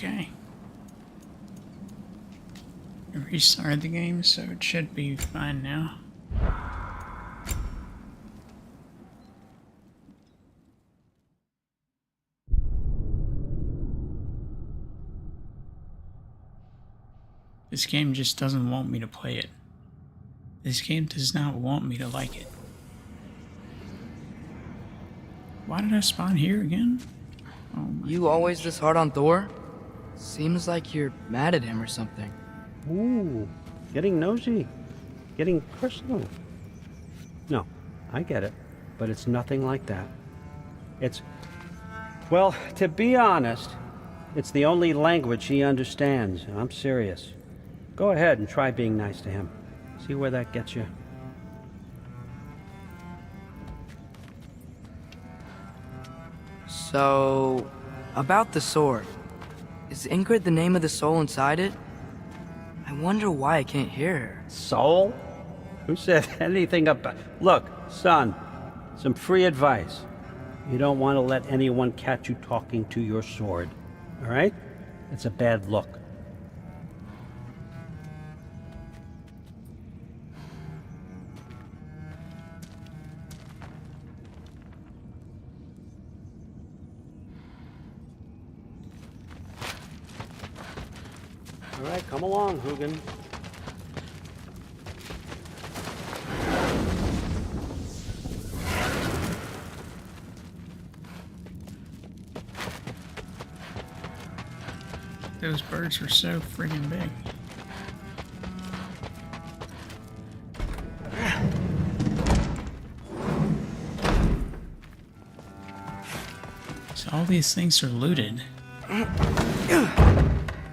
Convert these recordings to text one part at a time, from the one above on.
Okay. I restarted the game, so it should be fine now. This game just doesn't want me to play it. This game does not want me to like it. Why did I spawn here again? Oh my You always this hard on Thor? Seems like you're mad at him or something. Ooh, getting nosy, getting personal. No, I get it, but it's nothing like that. Well, to be honest, it's the only language he understands, and I'm serious. Go ahead and try being nice to him. See where that gets you. So, about the sword. Is Ingrid the name of the soul inside it? I wonder why I can't hear her. Soul? Who said anything about... Look, son, some free advice. You don't want to let anyone catch you talking to your sword, all right? It's a bad look. All right, come along, Hugin. Those birds are so friggin' big. So all these things are looted.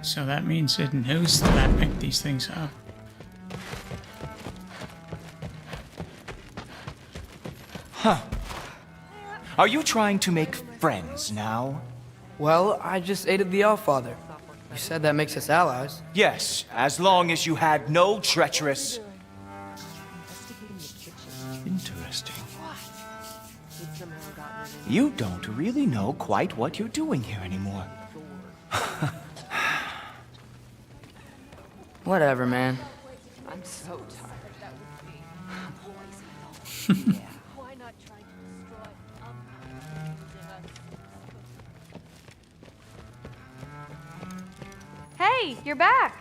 So that means it knows that I picked these things up. Huh. Are you trying to make friends now? Well, I just aided the Allfather. You said that makes us allies. Yes, as long as you had no treacherous... Interesting. You don't really know quite what you're doing here anymore. Whatever, man. I'm so tired. Why not try to destroy Hey, you're back!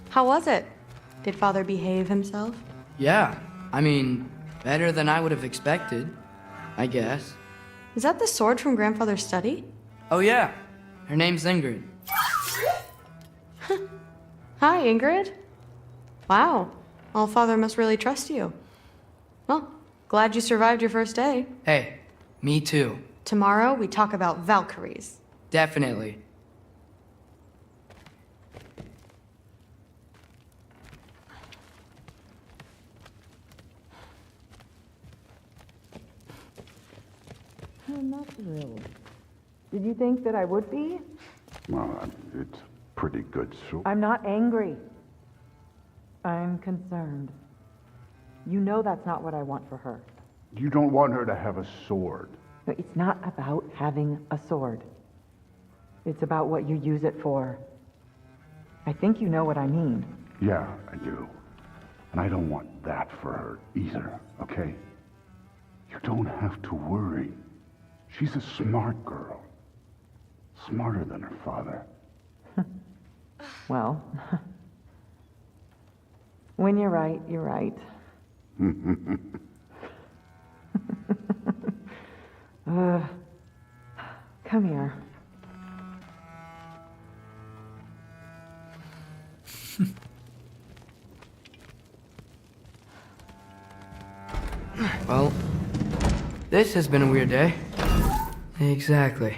How was it? Did Father behave himself? Yeah, I mean, better than I would have expected, I guess. Is that the sword from Grandfather's study? Oh yeah, her name's Ingrid. Hi, Ingrid. Wow, Allfather must really trust you. Well, glad you survived your first day. Hey, me too. Tomorrow we talk about Valkyries. Definitely. I'm not thrilled. Did you think that I would be? Well, it's pretty good soup. I'm not angry. I'm concerned. You know that's not what I want for her. You don't want her to have a sword. No, it's not about having a sword. It's about what you use it for. I think you know what I mean. Yeah, I do. And I don't want that for her either, okay? You don't have to worry. She's a smart girl. Smarter than her father. Well, when you're right, you're right. Come here. Well, this has been a weird day. Exactly.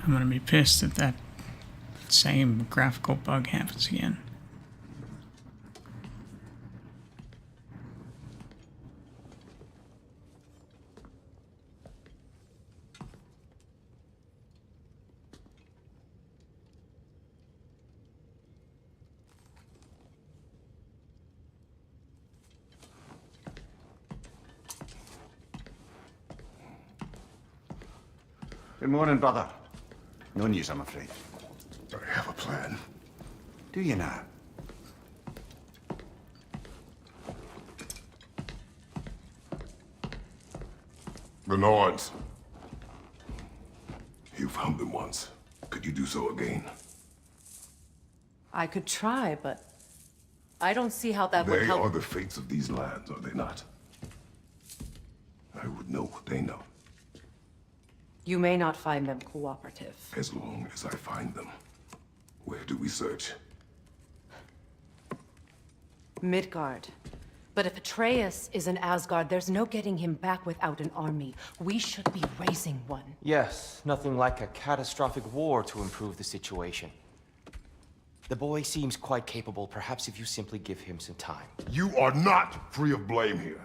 I'm gonna be pissed if that same graphical bug happens again. Good morning, brother. No news, I'm afraid. I have a plan. Do you now? The Norns. You found them once. Could you do so again? I could try, but I don't see how that would They help. are the fates of these lands, are they not? I would know what they know, You may not find them cooperative. as long as I find them. Where do we search? Midgard. But if Atreus is in Asgard, there's no getting him back without an army. We should be raising one. Yes, nothing like a catastrophic war to improve the situation. The boy seems quite capable. Perhaps if you simply give him some time. You are not free of blame here.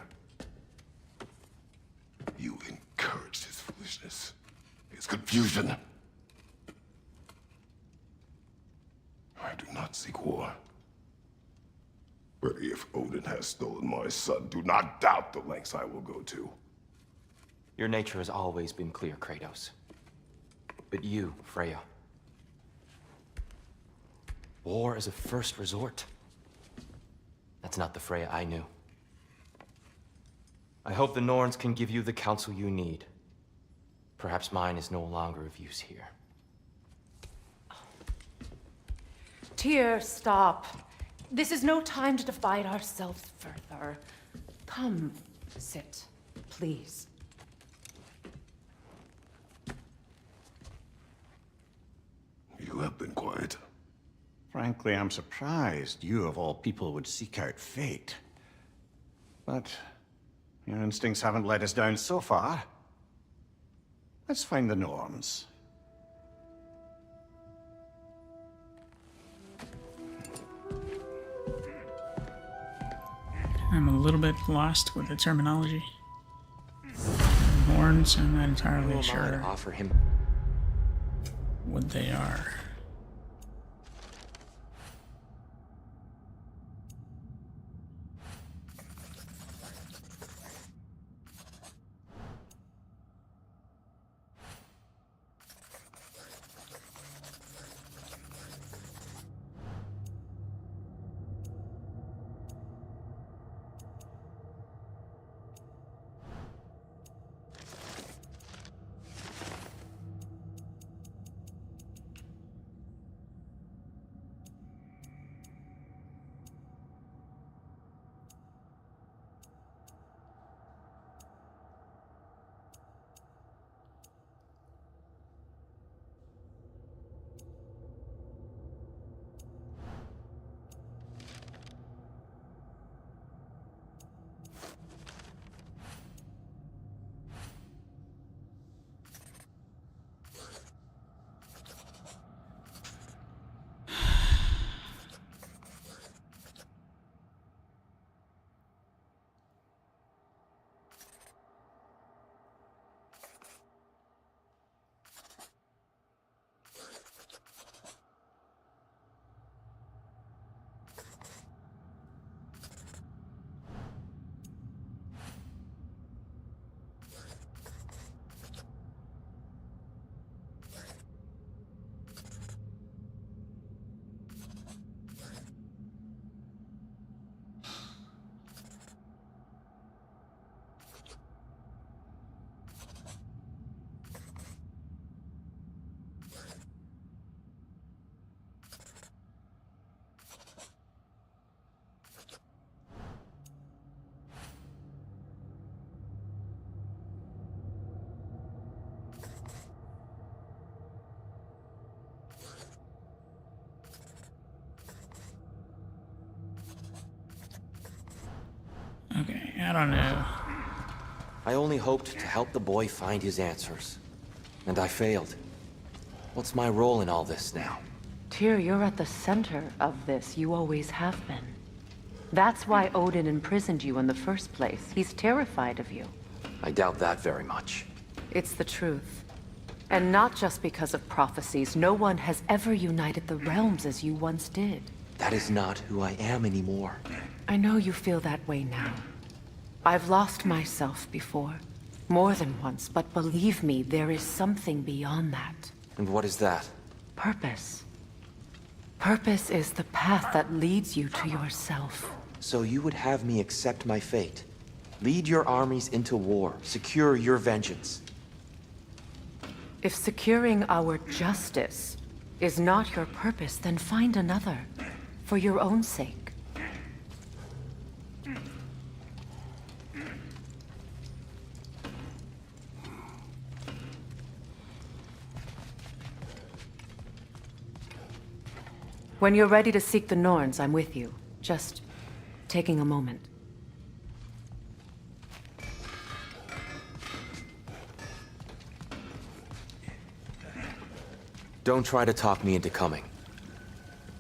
You encouraged his foolishness, his confusion. I do not seek war. But if Odin has stolen my son, do not doubt the lengths I will go to. Your nature has always been clear, Kratos. But you, Freya. War is a first resort. That's not the Freya I knew. I hope the Norns can give you the counsel you need. Perhaps mine is no longer of use here. Tyr, stop. This is no time to divide ourselves further. Come, sit, please. You have been quiet. Frankly, I'm surprised you, of all people, would seek out fate. But your instincts haven't let us down so far. Let's find the Norns. I'm a little bit lost with the terminology. Horns, I'm not Who entirely am I to sure offer him? what they are. Okay, I don't know. I only hoped to help the boy find his answers. And I failed. What's my role in all this now? Tyr, you're at the center of this. You always have been. That's why Odin imprisoned you in the first place. He's terrified of you. I doubt that very much. It's the truth. And not just because of prophecies. No one has ever united the realms as you once did. That is not who I am anymore. I know you feel that way now. I've lost myself before. More than once, but believe me, there is something beyond that. And what is that? Purpose. Purpose is the path that leads you to yourself. So you would have me accept my fate? Lead your armies into war, secure your vengeance. If securing our justice is not your purpose, then find another, for your own sake. When you're ready to seek the Norns, I'm with you. Just taking a moment. Don't try to talk me into coming.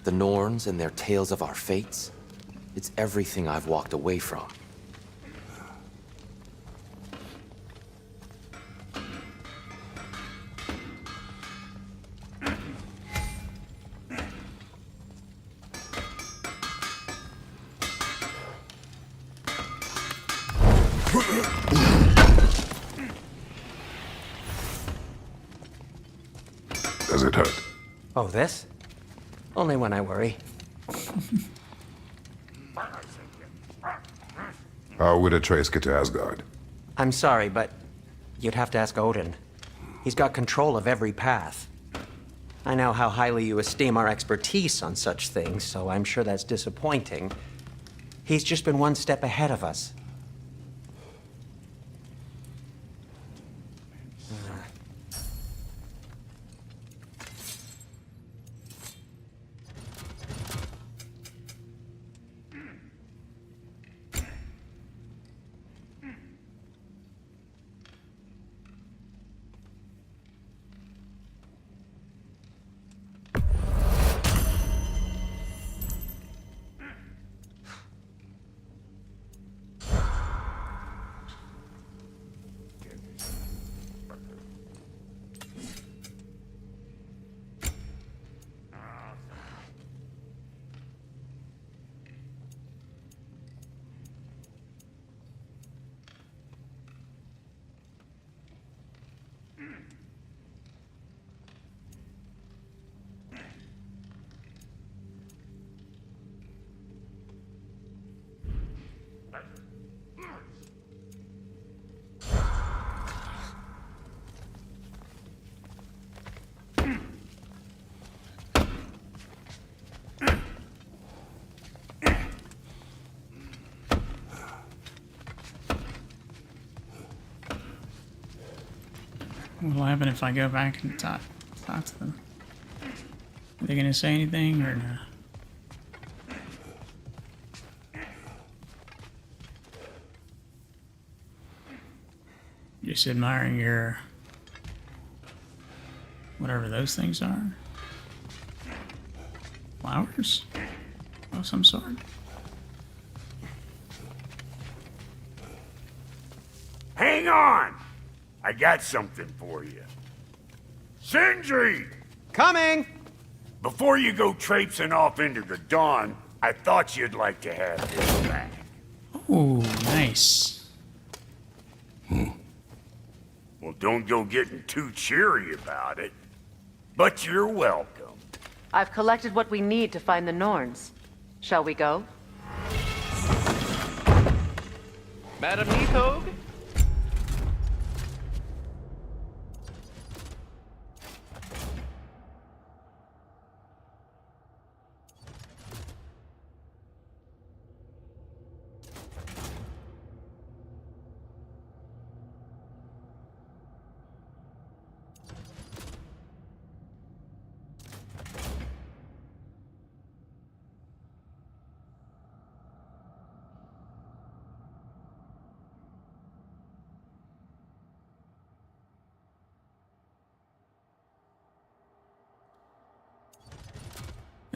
The Norns and their tales of our fates, it's everything I've walked away from. Does it hurt? Oh, this? Only when I worry. How would Atreus get to Asgard? I'm sorry, but you'd have to ask Odin. He's got control of every path. I know how highly you esteem our expertise on such things, so I'm sure that's disappointing. He's just been one step ahead of us. What'll happen if I go back and talk to them? Are they gonna say anything or no? Just admiring your whatever those things are. Flowers of some sort. Hang on! I got something for you. Sindri! Coming! Before you go traipsing off into the dawn, I thought you'd like to have this back. Oh, nice. Well, don't go getting too cheery about it. But you're welcome. I've collected what we need to find the Norns. Shall we go? Madam Nithog?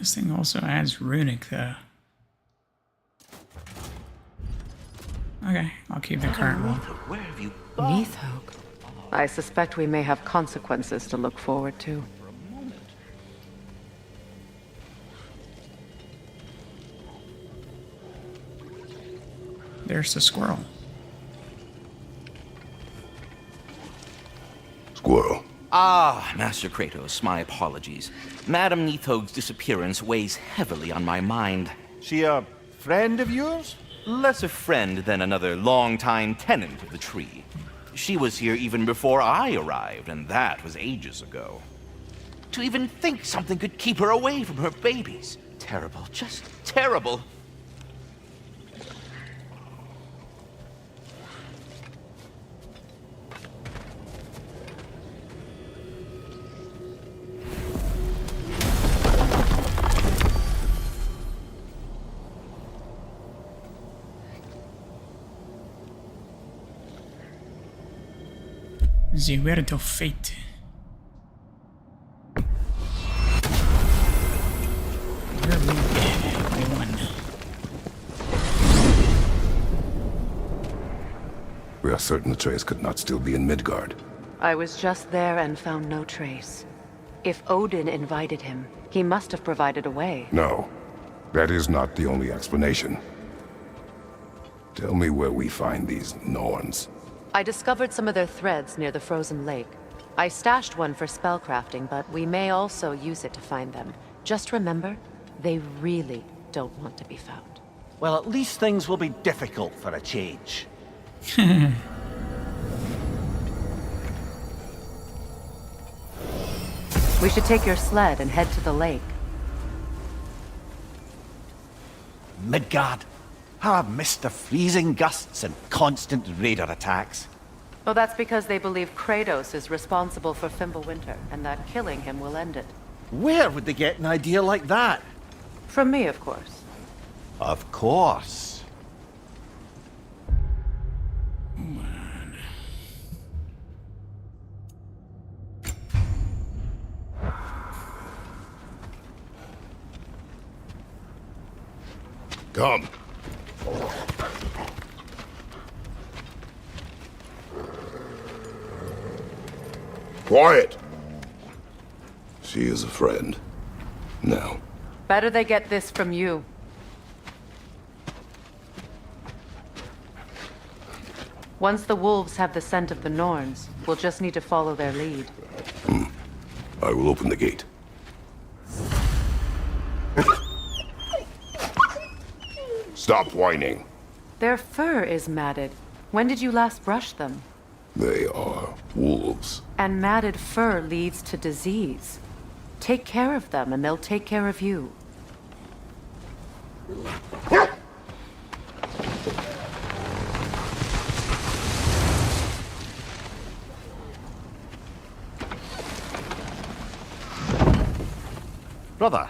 This thing also adds runic, though. Okay, I'll keep the current one. Where have you Neathog. I suspect we may have consequences to look forward to. There's the squirrel. Squirrel. Ah, Master Kratos, my apologies. Madame Neathog's disappearance weighs heavily on my mind. She a friend of yours? Less a friend than another long-time tenant of the tree. She was here even before I arrived, and that was ages ago. To even think something could keep her away from her babies. Terrible, just terrible. The Word of Fate. Where are we? We are certain Atreus could not still be in Midgard. I was just there and found no trace. If Odin invited him, he must have provided a way. No, that is not the only explanation. Tell me where we find these Norns. I discovered some of their threads near the frozen lake. I stashed one for spellcrafting, but we may also use it to find them. Just remember, they really don't want to be found. Well, at least things will be difficult for a change. We should take your sled and head to the lake. Midgard. How I've missed the freezing gusts and constant raider attacks. Oh, that's because they believe Kratos is responsible for Fimbulwinter, and that killing him will end it. Where would they get an idea like that? From me, of course. Of course. Come. Quiet! She is a friend. Now. Better they get this from you. Once the wolves have the scent of the Norns, we'll just need to follow their lead. I will open the gate. Stop whining. Their fur is matted. When did you last brush them? They are wolves. And matted fur leads to disease. Take care of them, and they'll take care of you. Brother,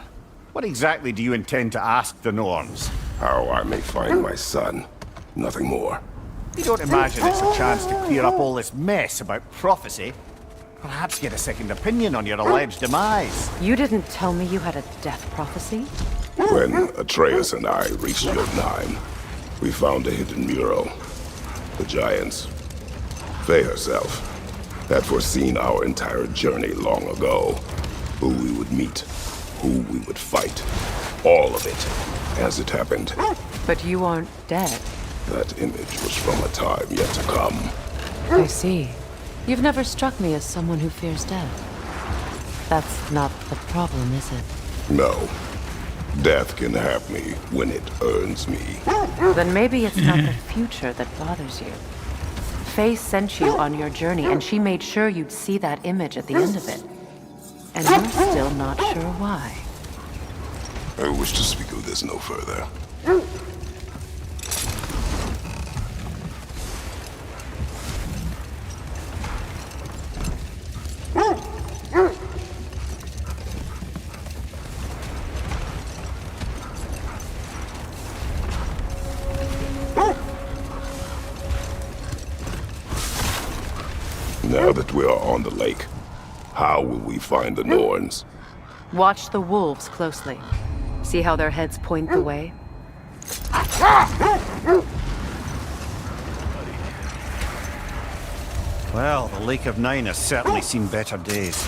what exactly do you intend to ask the Norns? How I may find my son. Nothing more. You don't imagine it's a chance to clear up all this mess about prophecy? Perhaps get a second opinion on your alleged demise. You didn't tell me you had a death prophecy? When Atreus and I reached Jotunheim, we found a hidden mural. The Giants, Faye herself, had foreseen our entire journey long ago. Who we would meet, who we would fight. All of it, as it happened. But you aren't dead. That image was from a time yet to come. I see. You've never struck me as someone who fears death. That's not the problem, is it? No. Death can have me when it earns me. Then maybe it's not the future that bothers you. Faye sent you on your journey, and she made sure you'd see that image at the end of it. And you're still not sure why. I wish to speak of this no further. Now that we are on the lake, how will we find the Norns? Watch the wolves closely. See how their heads point the way? Well, the Lake of Nine has certainly seen better days.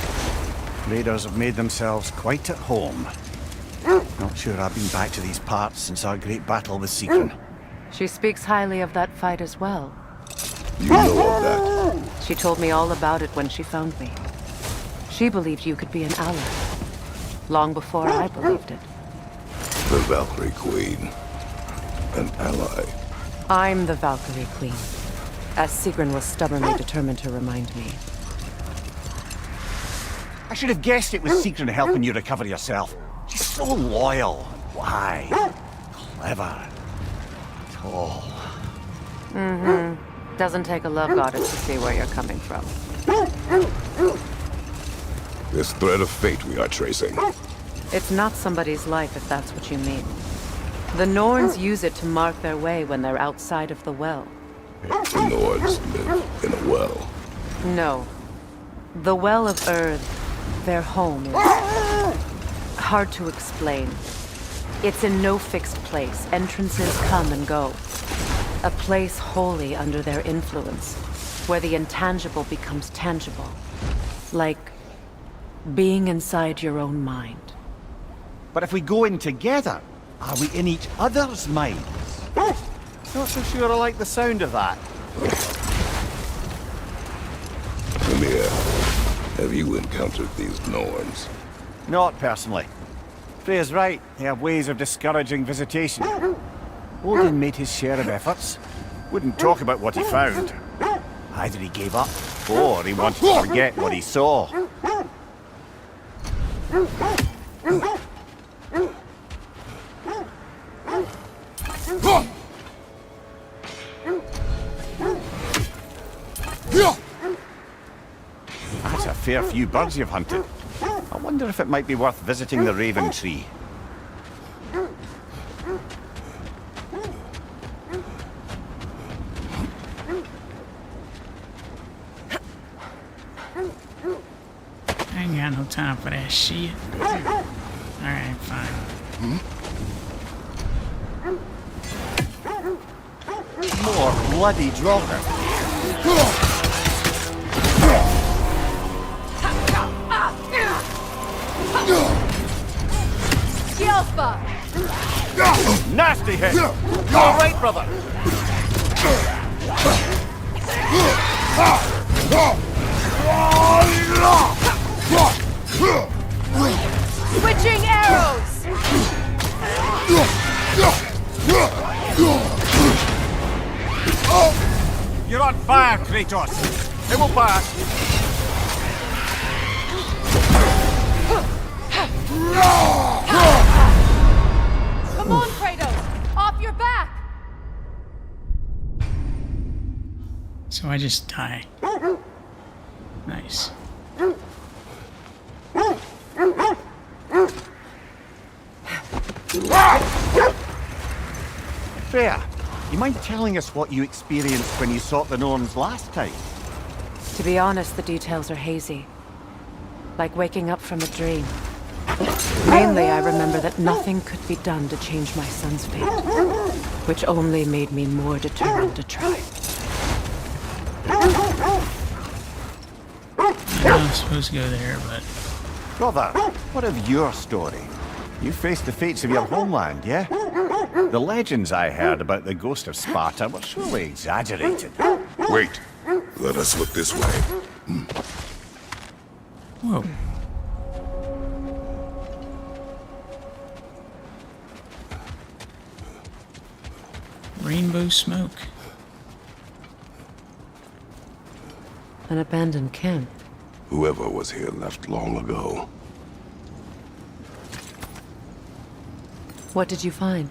Raiders have made themselves quite at home. Not sure I've been back to these parts since our great battle with Seekron. She speaks highly of that fight as well. You know of that? She told me all about it when she found me. She believed you could be an ally. Long before I believed it. The Valkyrie Queen. An ally. I'm the Valkyrie Queen, as Seekron was stubbornly determined to remind me. I should have guessed it was Seekron helping you recover yourself. She's so loyal, wise, clever, tall. Mm-hmm. Doesn't take a love goddess to see where you're coming from. This thread of fate we are tracing. It's not somebody's life, if that's what you mean. The Norns use it to mark their way when they're outside of the well. The Nords live in a well. No. The Well of Earth, their home, is hard to explain. It's in no fixed place. Entrances come and go. A place wholly under their influence, where the intangible becomes tangible. Like being inside your own mind. But if we go in together, are we in each other's minds? Not so sure I like the sound of that. Mimir, have you encountered these Norns? Not personally. Freya's right, they have ways of discouraging visitation. Odin made his share of efforts. Wouldn't talk about what he found. Either he gave up, or he wanted to forget what he saw. That's a fair few birds you've hunted. I wonder if it might be worth visiting the Raven Tree. I ain't got no time for that shit. Alright, fine. More bloody Draugr. Nasty hit! All right, brother! Switching arrows! You're on fire, Kratos! It will pass! Come on, Kratos! Off your back! So I just die. Nice. Freya, you mind telling us what you experienced when you sought the Norns last time? To be honest, the details are hazy. Like waking up from a dream. Mainly, I remember that nothing could be done to change my son's fate, which only made me more determined to try. I know I'm supposed to go there, but... Brother, what of your story? You faced the fates of your homeland, yeah? The legends I heard about the ghost of Sparta were surely exaggerated. Wait. Let us look this way. Whoa. Rainbow smoke. An abandoned camp. Whoever was here left long ago. What did you find?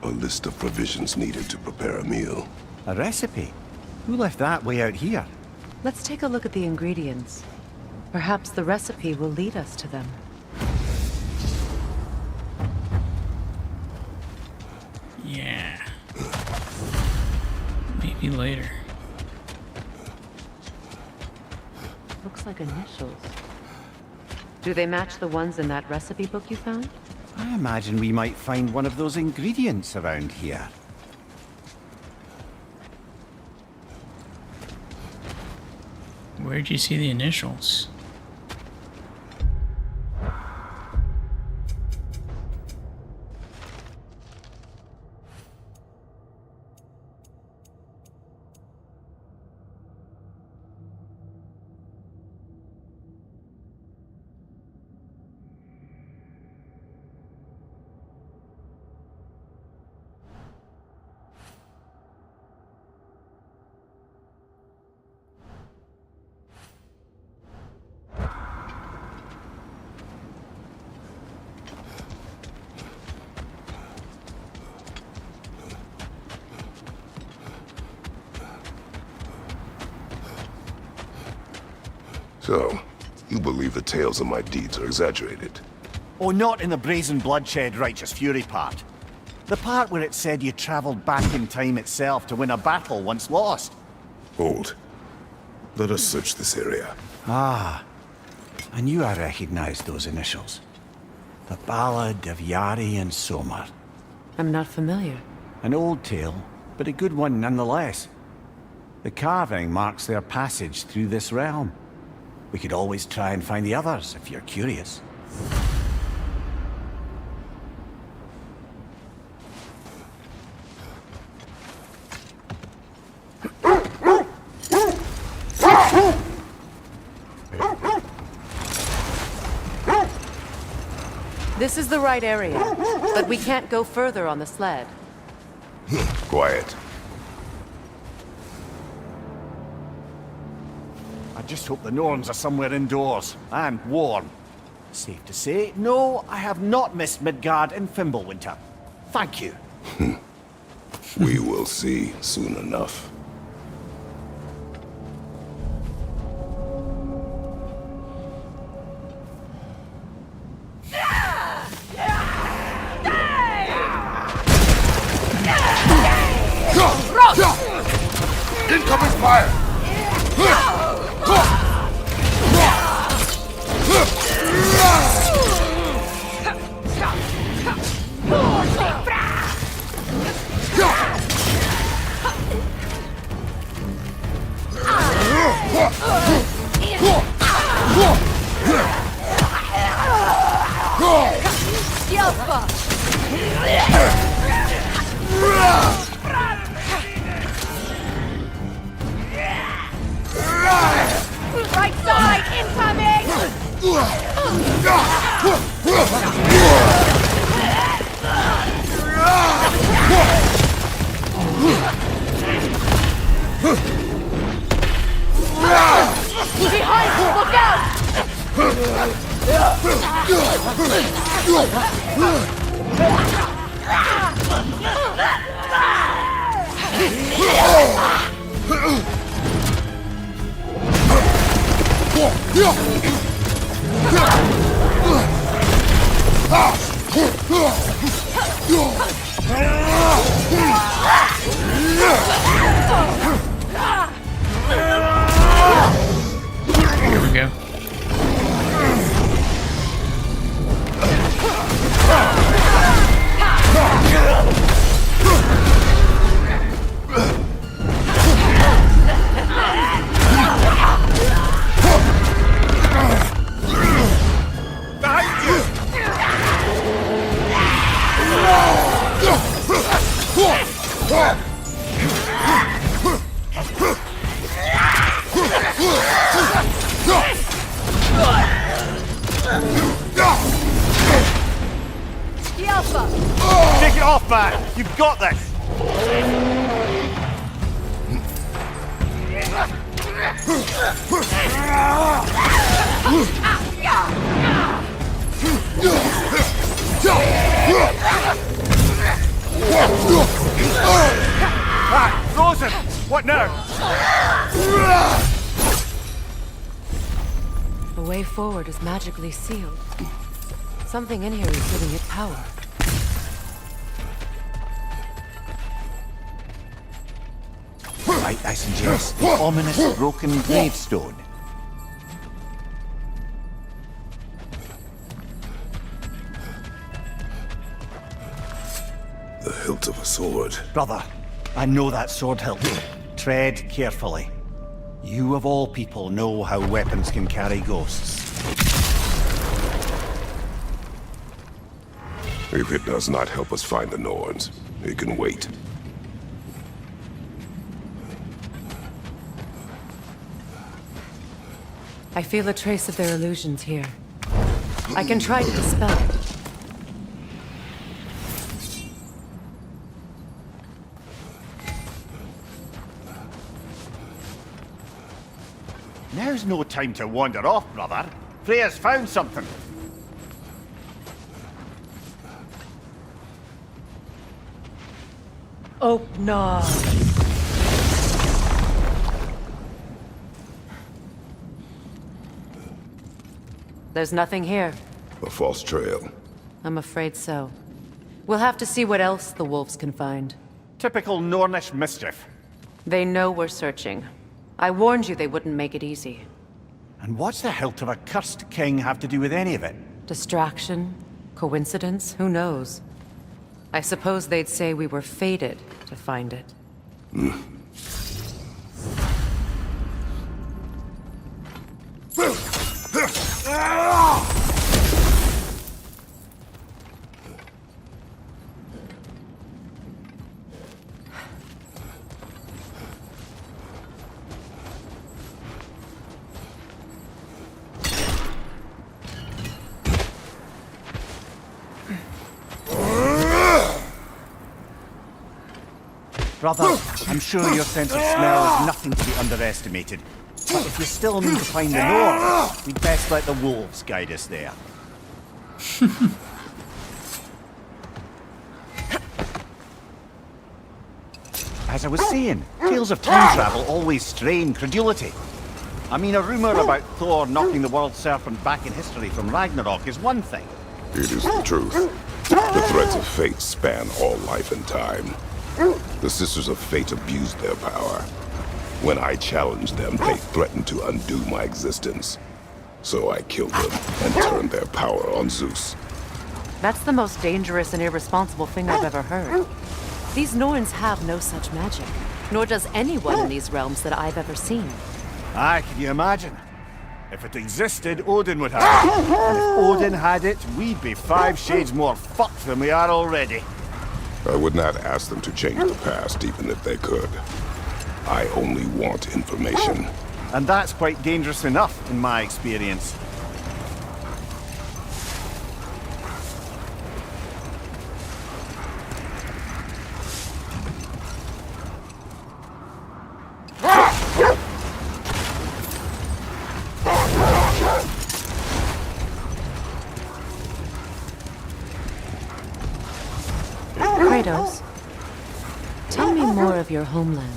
A list of provisions needed to prepare a meal. A recipe? Who left that way out here? Let's take a look at the ingredients. Perhaps the recipe will lead us to them. Yeah. Maybe later. Looks like initials. Do they match the ones in that recipe book you found? I imagine we might find one of those ingredients around here. Where'd you see the initials? So, you believe the tales of my deeds are exaggerated? Oh, not in the brazen bloodshed righteous fury part. The part where it said you traveled back in time itself to win a battle once lost. Hold. Let us search this area. Ah, I knew I recognized those initials. The Ballad of Yari and Somar. I'm not familiar. An old tale, but a good one nonetheless. The carving marks their passage through this realm. We could always try and find the others, if you're curious. This is the right area, but we can't go further on the sled. Quiet. I just hope the Norns are somewhere indoors, and warm. Safe to say, no, I have not missed Midgard and Fimbulwinter. Thank you. We will see soon enough. Incoming fire! Right side incoming! Behind you, look Here we go. Take it off, man! You've got this! Right, Rosen! What now? The way forward is magically sealed. Something in here is giving it power. Might I suggest the ominous broken gravestone? sword. Brother, I know that sword hilt. Tread carefully. You of all people know how weapons can carry ghosts. If it does not help us find the Norns, it can wait. I feel a trace of their illusions here. I can try to dispel it. Now's no time to wander off, brother. Freya's found something. Oh, no. There's nothing here. A false trail. I'm afraid so. We'll have to see what else the wolves can find. Typical Nornish mischief. They know we're searching. I warned you they wouldn't make it easy. And what's the hilt of a cursed king have to do with any of it? Distraction? Coincidence? Who knows? I suppose they'd say we were fated to find it. Brother, I'm sure your sense of smell is nothing to be underestimated. But if you still need to find the North, we'd best let the wolves guide us there. As I was saying, tales of time travel always strain credulity. I mean, a rumor about Thor knocking the world serpent back in history from Ragnarok is one thing. It is the truth. The threads of fate span all life and time. The Sisters of Fate abused their power. When I challenged them, they threatened to undo my existence. So I killed them and turned their power on Zeus. That's the most dangerous and irresponsible thing I've ever heard. These Norns have no such magic, nor does anyone in these realms that I've ever seen. Aye, can you imagine? If it existed, Odin would have it. And if Odin had it, we'd be 5 shades more fucked than we are already. I would not ask them to change the past, even if they could. I only want information. And that's quite dangerous enough, in my experience. Kratos, tell me more of your homeland.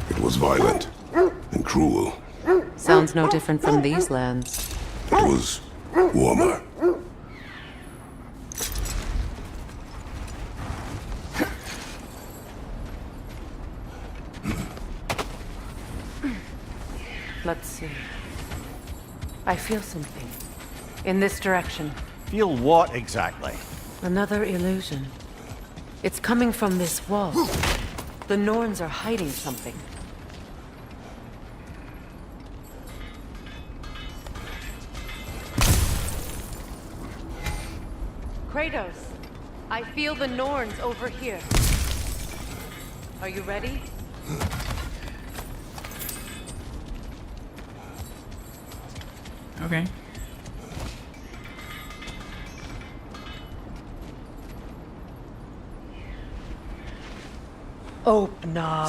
It was violent and cruel. Sounds no different from these lands. It was warmer. Let's see. I feel something. In this direction. Feel what exactly? Another illusion. It's coming from this wall. The Norns are hiding something. Kratos, I feel the Norns over here. Are you ready? Okay. Open up.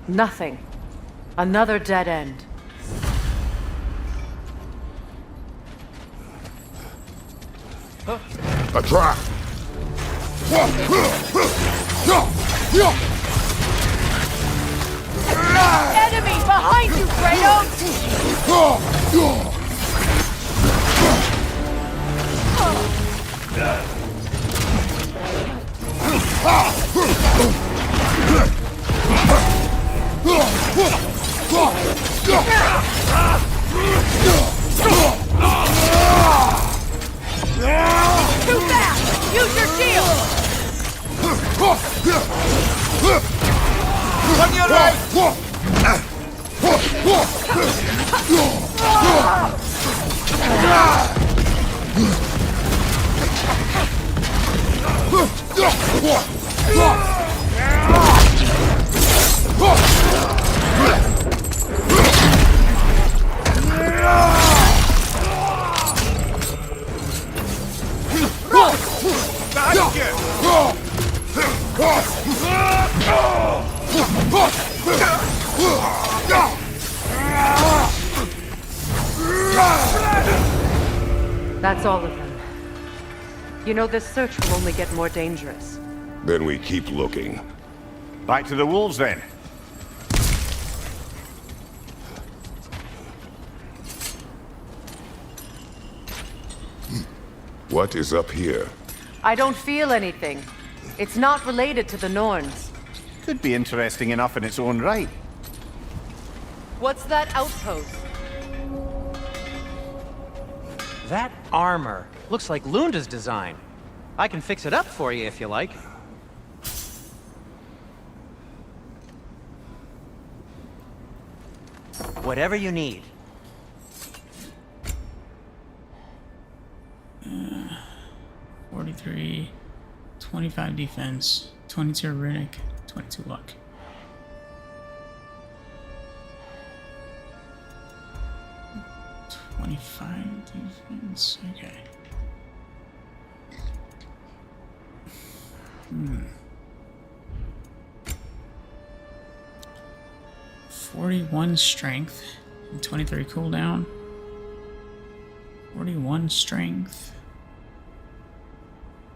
Nothing. Another dead end. A trap! Enemy behind you, Kratos! shield! On your right! That's all of them. You know, this search will only get more dangerous. Then we keep looking. Back to the wolves, then. What is up here? I don't feel anything. It's not related to the Norns. Could be interesting enough in its own right. What's that outpost? That armor looks like Lunda's design. I can fix it up for you if you like. Whatever you need. 43, 25 defense, 22 runic, 22 luck. Defense. Okay. 41 strength and 23 cooldown. 41 strength.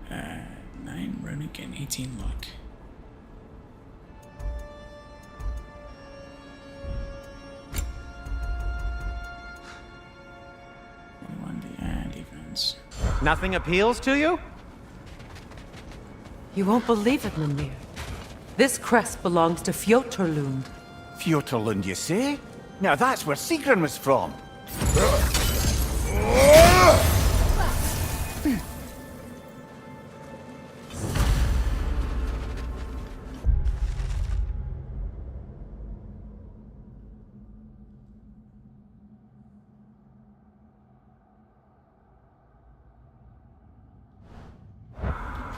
9 runic and 18 luck. Defense. Nothing appeals to you? You won't believe it, Mimir. This crest belongs to Fjotorlund. Fjotorlund, you say? Now that's where Sigrun was from.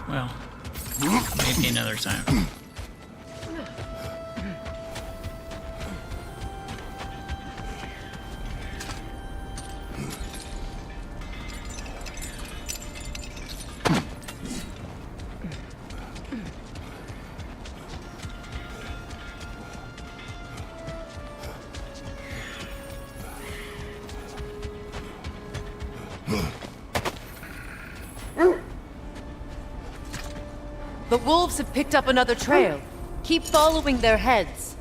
Well, maybe another time. The wolves have picked up another trail. Keep following their heads.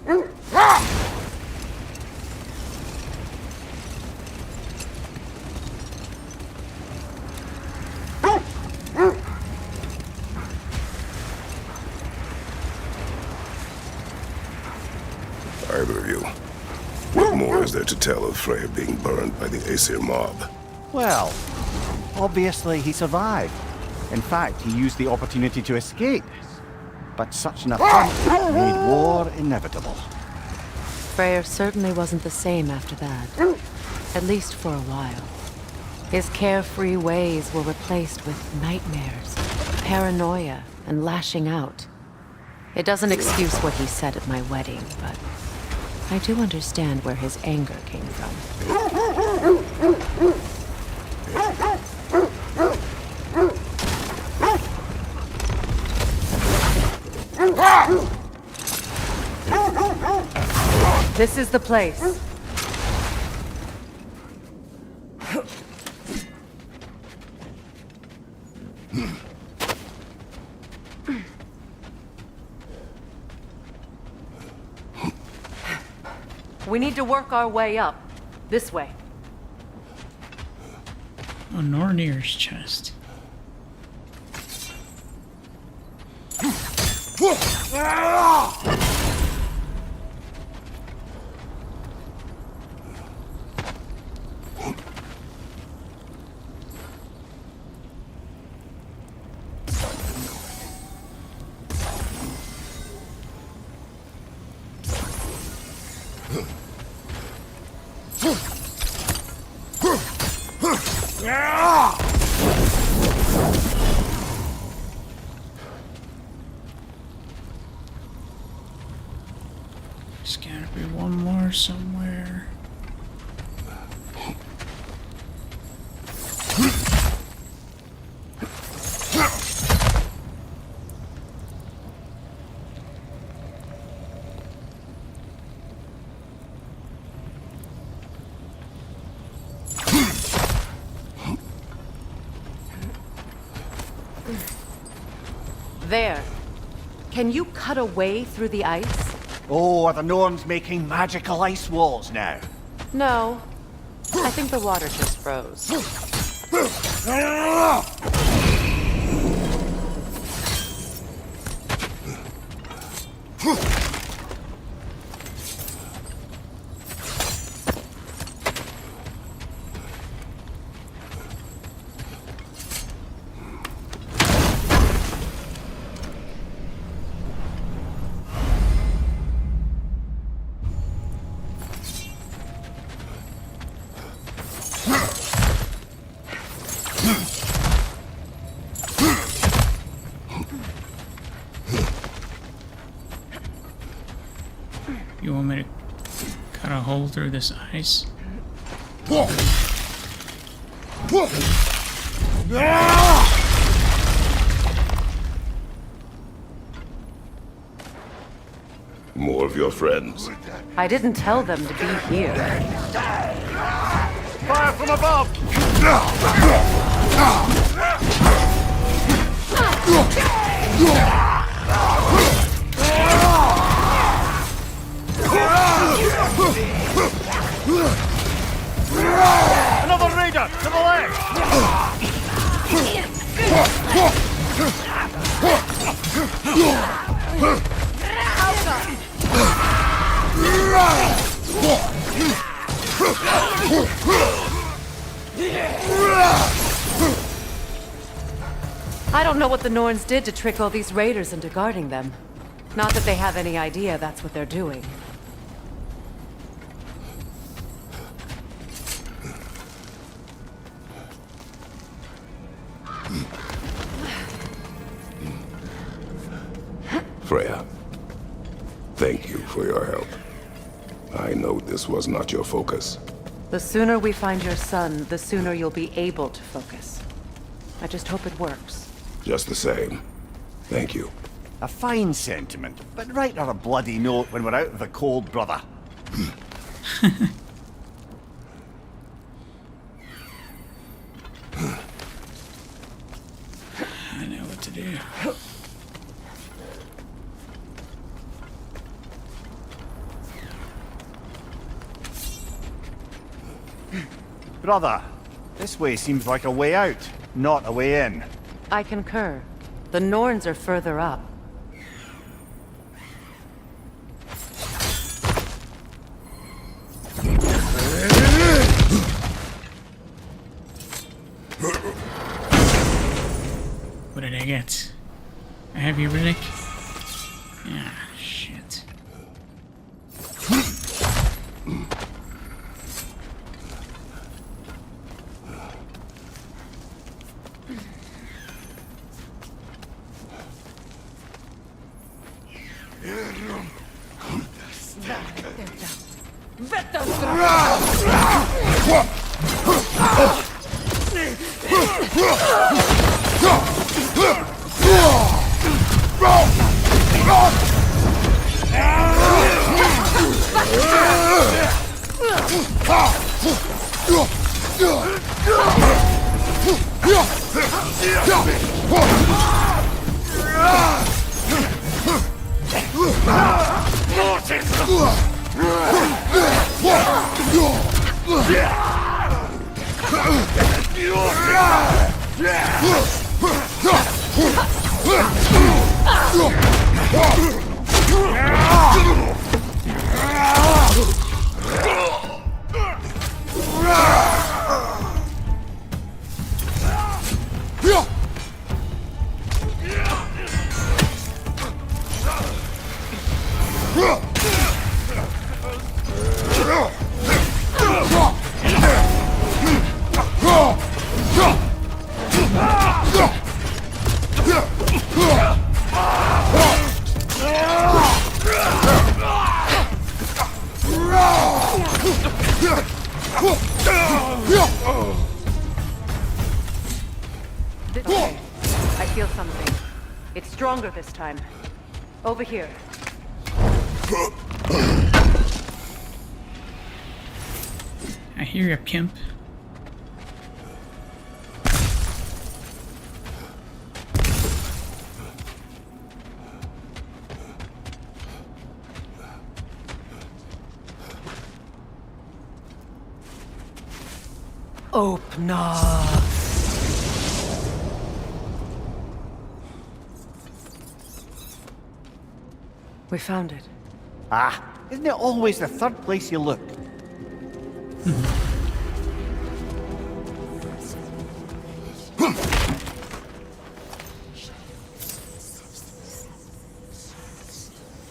Either of you. What more is there to tell of Freya being burned by the Aesir mob? Well, obviously he survived. In fact, he used the opportunity to escape. But such an affront made war inevitable. Freyr certainly wasn't the same after that. At least for a while. His carefree ways were replaced with nightmares, paranoia, and lashing out. It doesn't excuse what he said at my wedding, but I do understand where his anger came from. This is the place. We need to work our way up. This way. Oh, Nornir's chest. There's gotta be one more somewhere. There. Can you cut a way through the ice? Oh, are the Norns making magical ice walls now? No. I think the water just froze. You want me to cut a hole through this ice? More of your friends. I didn't tell them to be here. Fire from above! Another raider to the I don't know what the Norns did to trick all these raiders into guarding them. Not that they have any idea that's what they're doing. Freya, thank you for your help. I know this was not your focus. The sooner we find your son, the sooner you'll be able to focus. I just hope it works. Just the same, thank you. A fine sentiment, but write her a bloody note when we're out of the cold, brother. I know what to do. Brother, this way seems like a way out, not a way in. I concur. The Norns are further up. What did I get? A heavy relic? Yeah, shit. It's stronger this time. Over here. I hear you, Pimp. Open up. We found it. Ah, isn't it always the third place you look?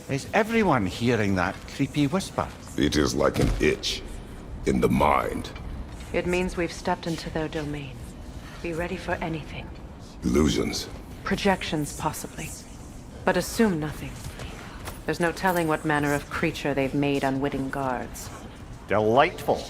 Is everyone hearing that creepy whisper? It is like an itch in the mind. It means we've stepped into their domain. Be ready for anything. Illusions. Projections, possibly. But assume nothing. There's no telling what manner of creature they've made unwitting guards. Delightful.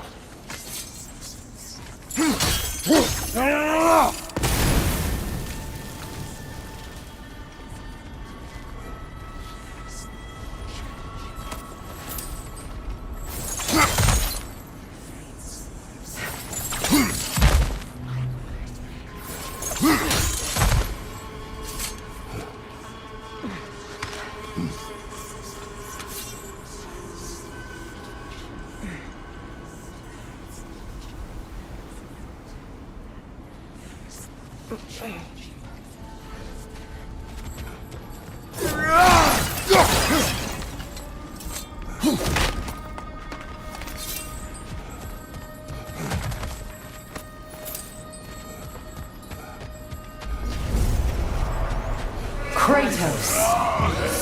Kratos,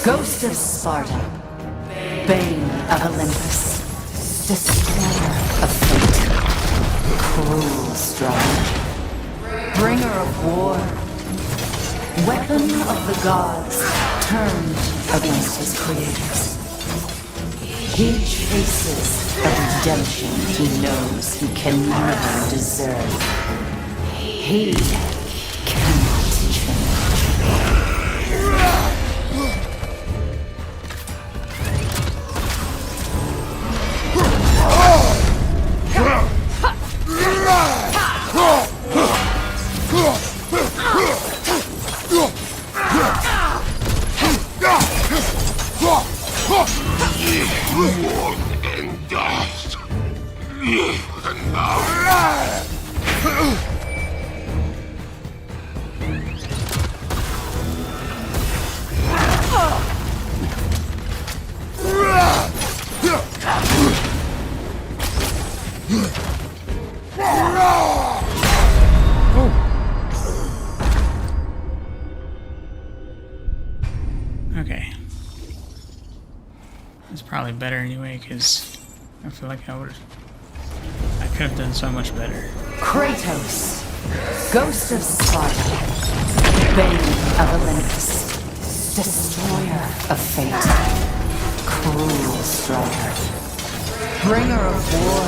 Ghost of Sparta, Bane of Olympus, Destroyer of Fate, Cruel Strider, Bringer of War, Weapon of the Gods, turned against his creators. He chases a redemption he knows he can never deserve. He cannot change. Okay. It's probably better anyway, because I feel like I could have done so much better. Kratos, Ghost of Sparta, Bane of Olympus, Destroyer of Fate, Cruel Strider, Bringer of War,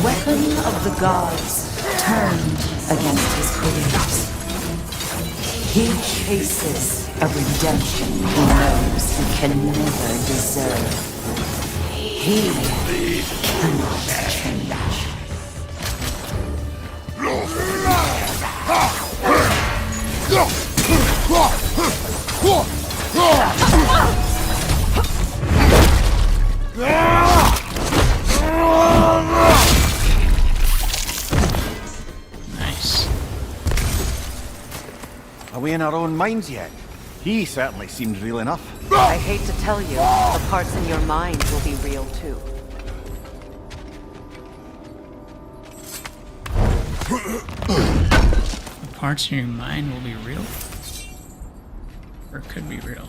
Weapon of the Gods, turned against his creators. He chases a redemption he knows he can never deserve. He cannot change. Nice. Are we in our own minds yet? He certainly seemed real enough. I hate to tell you, the parts in your mind will be real too. The parts in your mind will be real? Or could be real?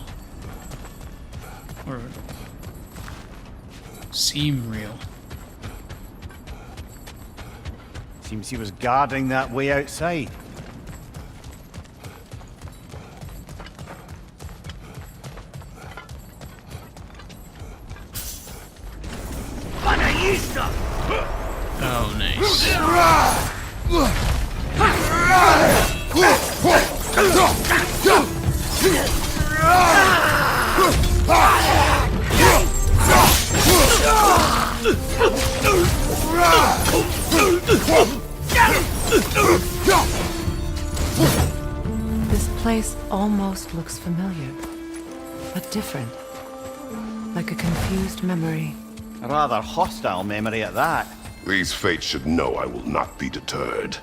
Or seem real? Seems he was guarding that way outside. Oh, nice. This place almost looks familiar, but different. Like a confused memory. A rather hostile memory at that. These fates should know I will not be deterred.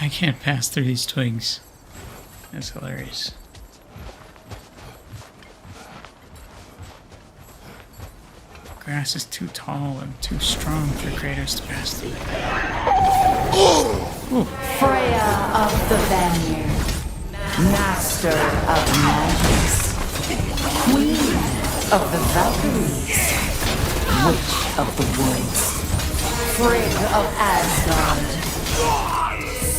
I can't pass through these twigs. That's hilarious. Grass is too tall and too strong for Kratos to pass through. Freya of the Vanir, Master of Magics, Queen of the Valkyries, Witch of the Woods, Frigg of Asgard,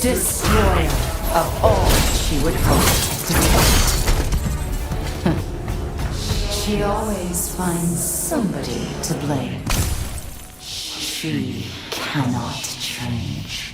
Destroyer of all she would hope to defeat. She always finds somebody to blame. She cannot change.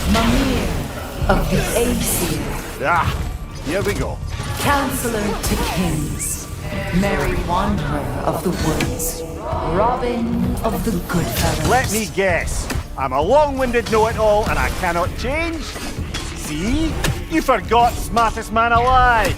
Mimir of the Aesir. Ah, here we go. Counselor to Kings, Merry Wanderer of the Woods, Robin of the Goodfellows. Let me guess. I'm a long-winded know-it-all and I cannot change? See? You forgot smartest man alive!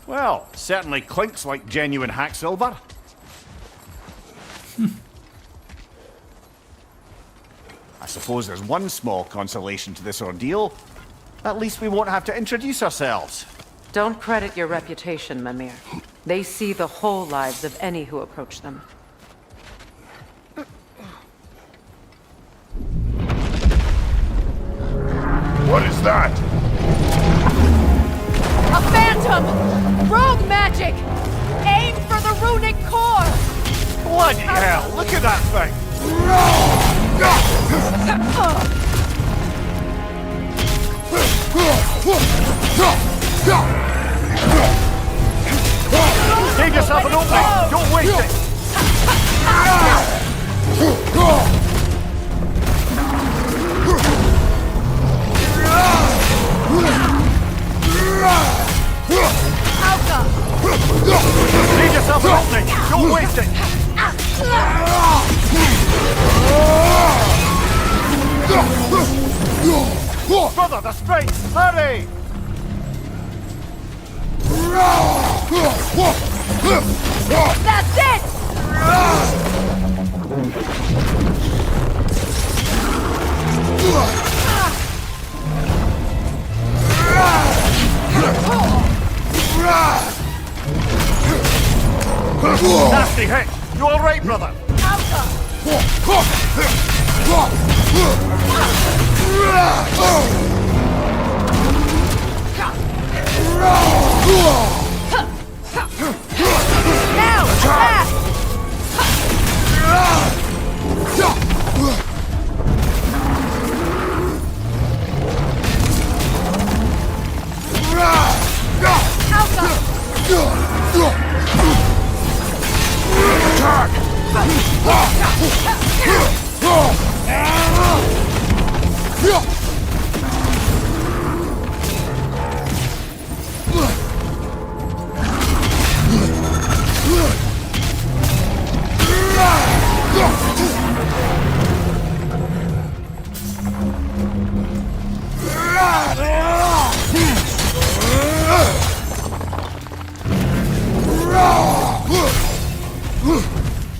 Well, certainly clinks like genuine hack silver. I suppose there's one small consolation to this ordeal. At least we won't have to introduce ourselves. Don't credit your reputation, Mimir. They see the whole lives of any who approach them. What is that? A phantom! Rogue magic! Aim for the runic core! Bloody hell, look at that thing! Give yourself an opening! Don't waste it! Give yourself an opening! Don't waste it! Brother, the strength! Hurry! That's it! Nasty hit! You alright, brother? Now, attack!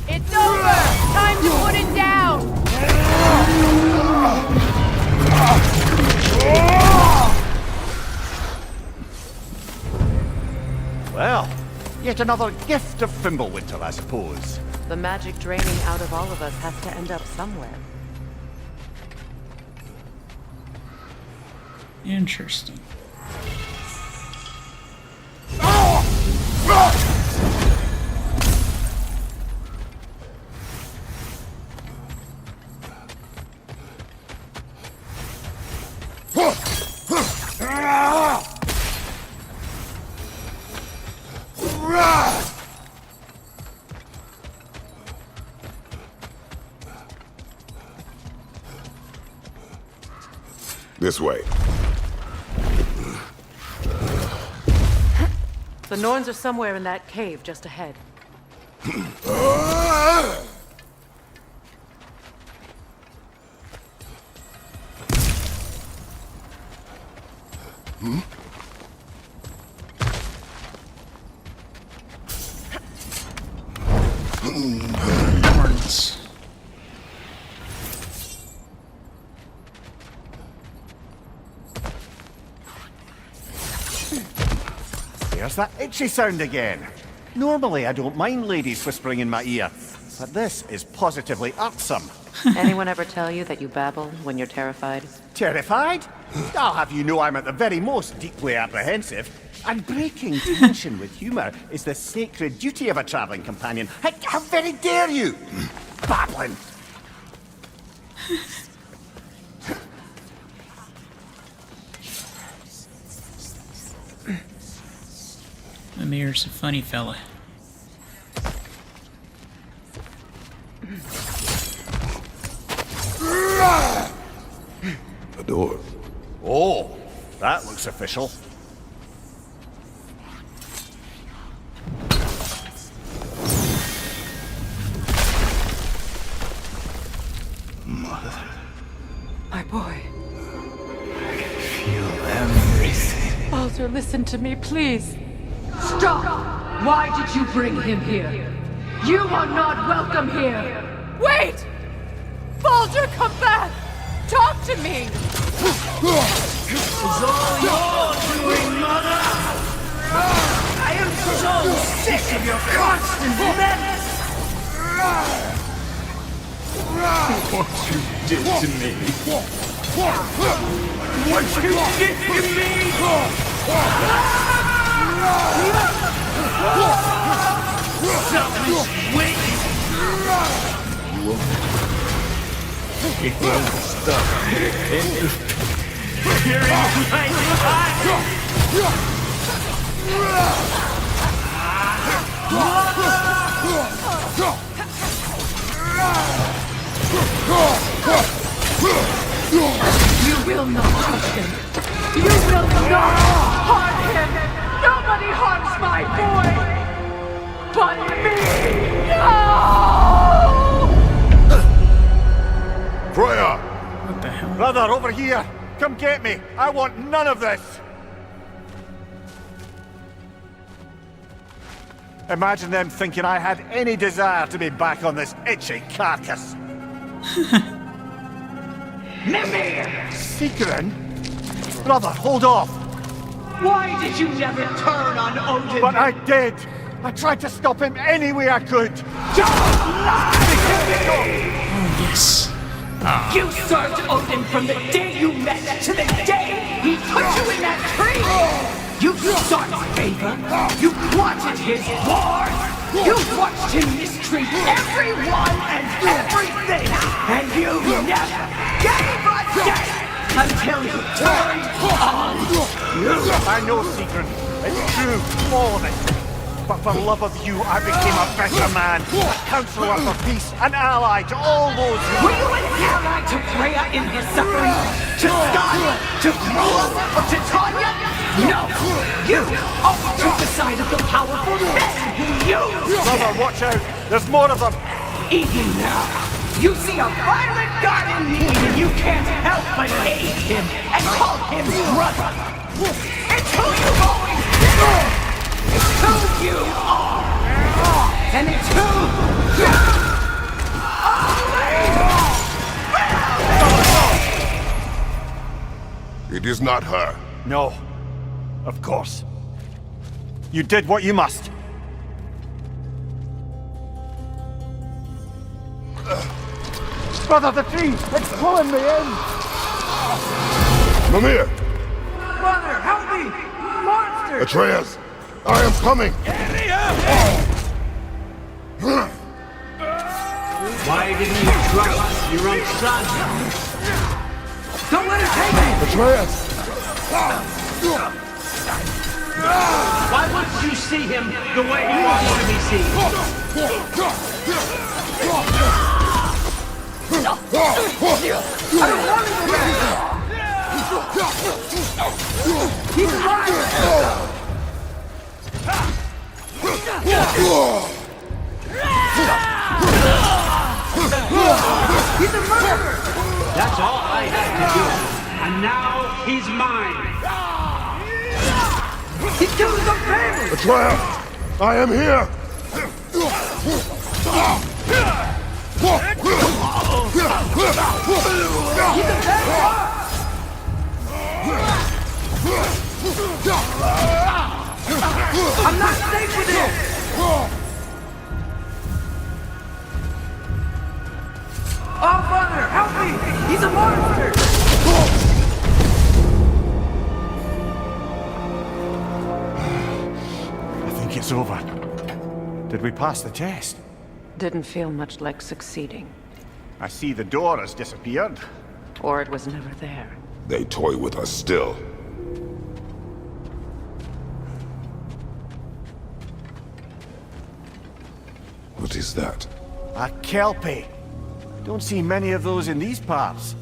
It's over! Time to put it down! Well, yet another gift of Fimbulwinter, I suppose. The magic draining out of all of us has to end up somewhere. Interesting. This way. The Norns are somewhere in that cave just ahead. Norns. There's that itchy sound again. Normally I don't mind ladies whispering in my ear, but this is positively irksome. Anyone ever tell you that you babble when you're terrified? Terrified? I'll have you know I'm at the very most deeply apprehensive. And breaking tension with humour is the sacred duty of a travelling companion. How very dare you! Babbling! Amir's a funny fella. A door. Oh, that looks official. Mother, My boy. I can feel everything. Baldur, listen to me, please. Stop! Why did you bring him here? You are not welcome here! Wait! Baldur, come back! Talk to me! It's all your doing, Mother! I am so sick of your constant menace! What you did to me! What you did to me! Selfish wait! It won't stop interfering with my You will not touch him! You will not harm him! Nobody harms my boy! But me! No! Brother, over here! Come get me! I want none of this! Imagine them thinking I had any desire to be back on this itchy carcass. Mimir! Secret? Brother, hold off! Why did you never turn on Odin? But I did! I tried to stop him any way I could! Don't lie to me! Yes. You served Odin from the day you met to the day he put you in that tree! You sought favor, you wanted his wars, you watched him mistreat everyone and everything, and you never gave a damn until he turned on you! I know, Secret. It's true, all of it. But for love of you, I became a better man, a counselor for peace, an ally to all those who... Were you an ally to Freya in her suffering? To Skadi? To Groa? Or to Tanya? No! You always took the side of the powerful men who use Brother, watch out! There's more of them! Even now, you see a violent god in need and you can't help but hate him and call him brother! It's who you've always been! It's who you are! And it's who you always will be! It is not her. No. Of course. You did what you must. Brother, the tree! It's pulling me in! Mimir! Brother, help me! Monster! Atreus! I am coming! Why didn't you trust your own son? Don't let her take me! Atreus! Why wouldn't you see him the way he wants to be seen? I don't want him back! He's alive! He's a murderer! That's all I had to do. And now he's mine. He killed his own family! Atreus! I am here! He's a bad I'm not safe with him! Oh, Father, help me! He's a monster! I think it's over. Did we pass the test? Didn't feel much like succeeding. I see the door has disappeared. Or it was never there. They toy with us still. What is that? A Kelpie. Don't see many of those in these parts.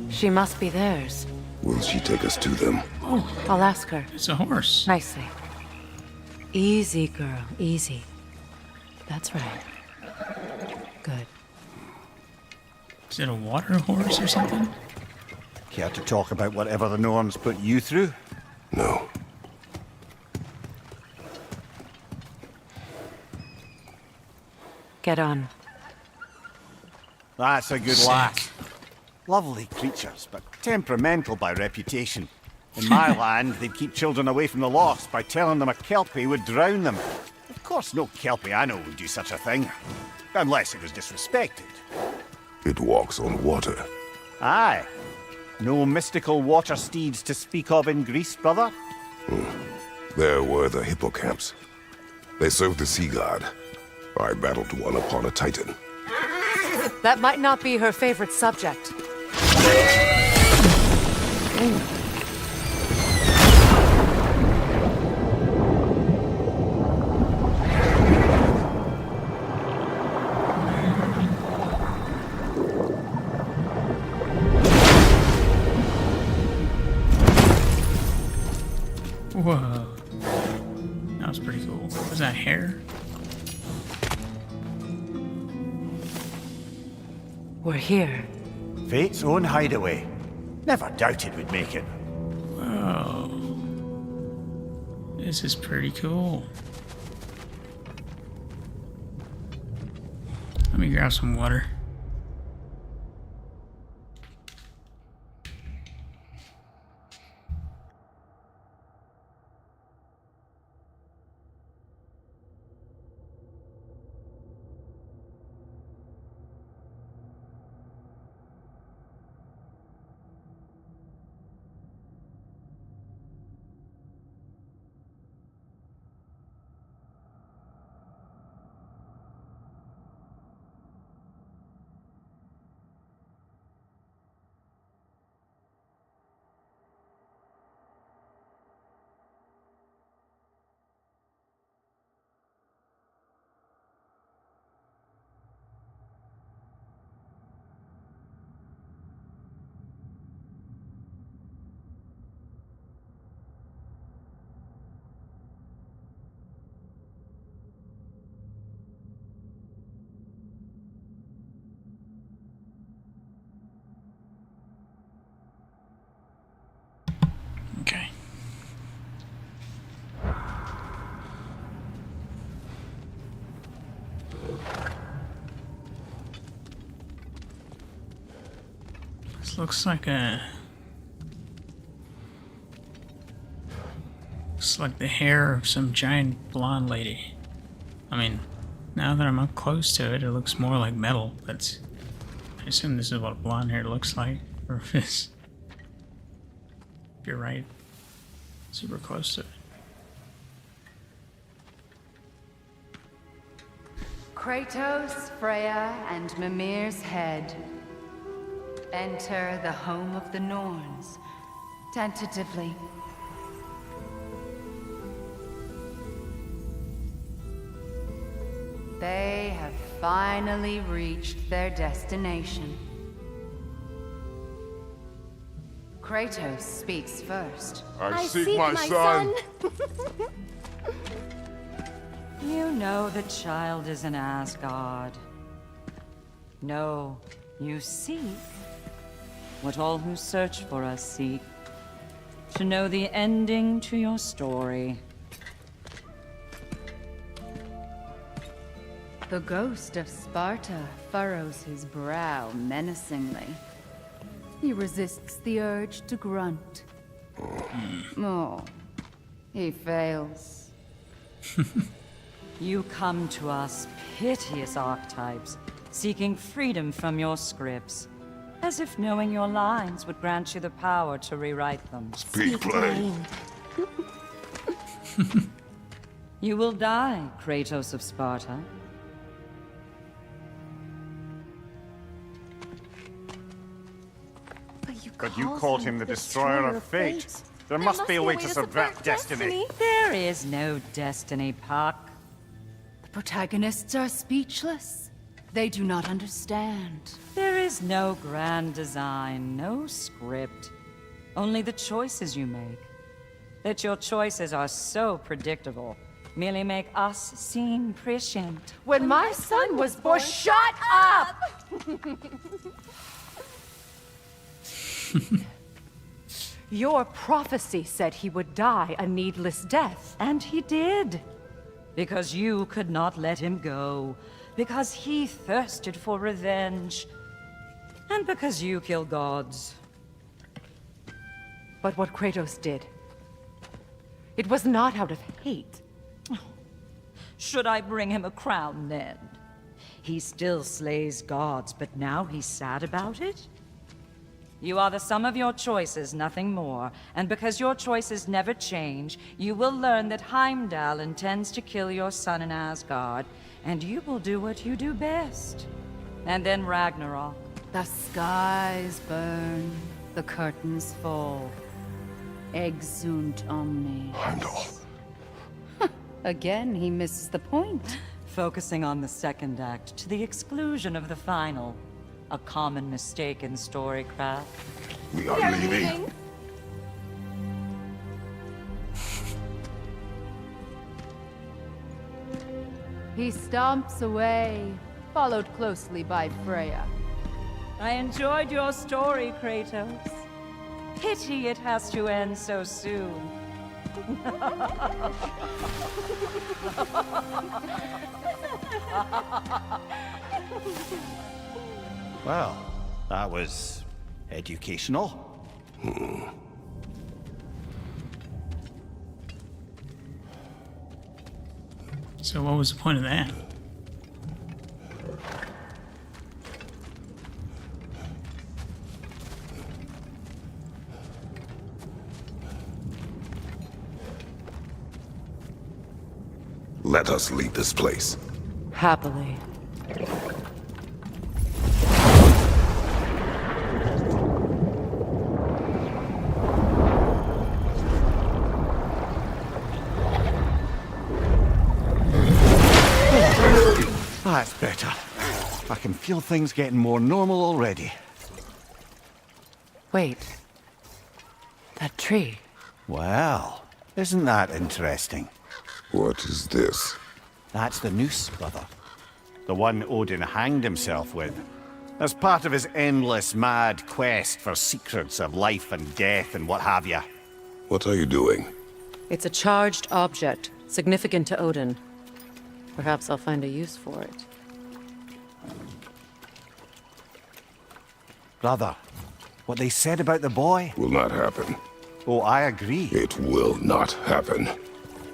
She must be theirs. Will she take us to them? Oh, I'll ask her. it's a horse. Nicely. Easy, girl. Easy. That's right. Good. Is it a water horse or something? Care to talk about whatever the Norns put you through? No. Get on. That's a good lass. Lovely creatures, but temperamental by reputation. In my land, they'd keep children away from the lost by telling them a Kelpie would drown them. Of course, no Kelpie I know would do such a thing. Unless it was disrespected. It walks on water. Aye. No mystical water steeds to speak of in Greece, brother? There were the hippocamps. They served the sea god. I battled one upon a titan. That might not be her favorite subject. Whoa. That was pretty cool. Was that hair? We're here. Fate's own hideaway. Never doubted we'd make it. Whoa. This is pretty cool. Let me grab some water. Okay. This looks like a... Looks like the hair of some giant blonde lady. I mean, now that I'm up close to it, it looks more like metal, but I assume this is what blonde hair looks like, or if it's... You're right. Super close to it. Kratos, Freya, and Mimir's head. Enter the home of the Norns, tentatively. They have finally reached their destination. Kratos speaks first. I seek my son. You know the child is in Asgard. No, you seek what all who search for us seek. To know the ending to your story. The ghost of Sparta furrows his brow menacingly. He resists the urge to grunt. Oh, he fails. You come to us, piteous archetypes, seeking freedom from your scripts, as if knowing your lines would grant you the power to rewrite them. Speak plain. You will die, Kratos of Sparta. But you called him the Destroyer of Fate. There must be a way to subvert destiny. There is no destiny, Puck. The protagonists are speechless. They do not understand. There is no grand design, no script. Only the choices you make. That your choices are so predictable merely make us seem prescient. When my son was born, shut up! Your prophecy said he would die a needless death. And he did. Because you could not let him go. Because he thirsted for revenge. And because you kill gods. But what Kratos did, it was not out of hate. Should I bring him a crown then? He still slays gods, but now he's sad about it? You are the sum of your choices, nothing more. And because your choices never change, you will learn that Heimdall intends to kill your son in Asgard, and you will do what you do best. And then Ragnarok. The skies burn, the curtains fall. Exunt omnes. Heimdall. Again, he misses the point. Focusing on the second act to the exclusion of the final. A common mistake in storycraft. We are leaving. He stomps away, followed closely by Freya. I enjoyed your story, Kratos. Pity it has to end so soon. Well, that was educational. So what was the point of that? Let us leave this place. Happily. That's better. I can feel things getting more normal already. Wait. That tree. Well, isn't that interesting? What is this? That's the noose, brother. The one Odin hanged himself with. As part of his endless, mad quest for secrets of life and death and what have you. What are you doing? It's a charged object, significant to Odin. Perhaps I'll find a use for it. Brother, what they said about the boy? Will not happen. Oh, I agree. It will not happen.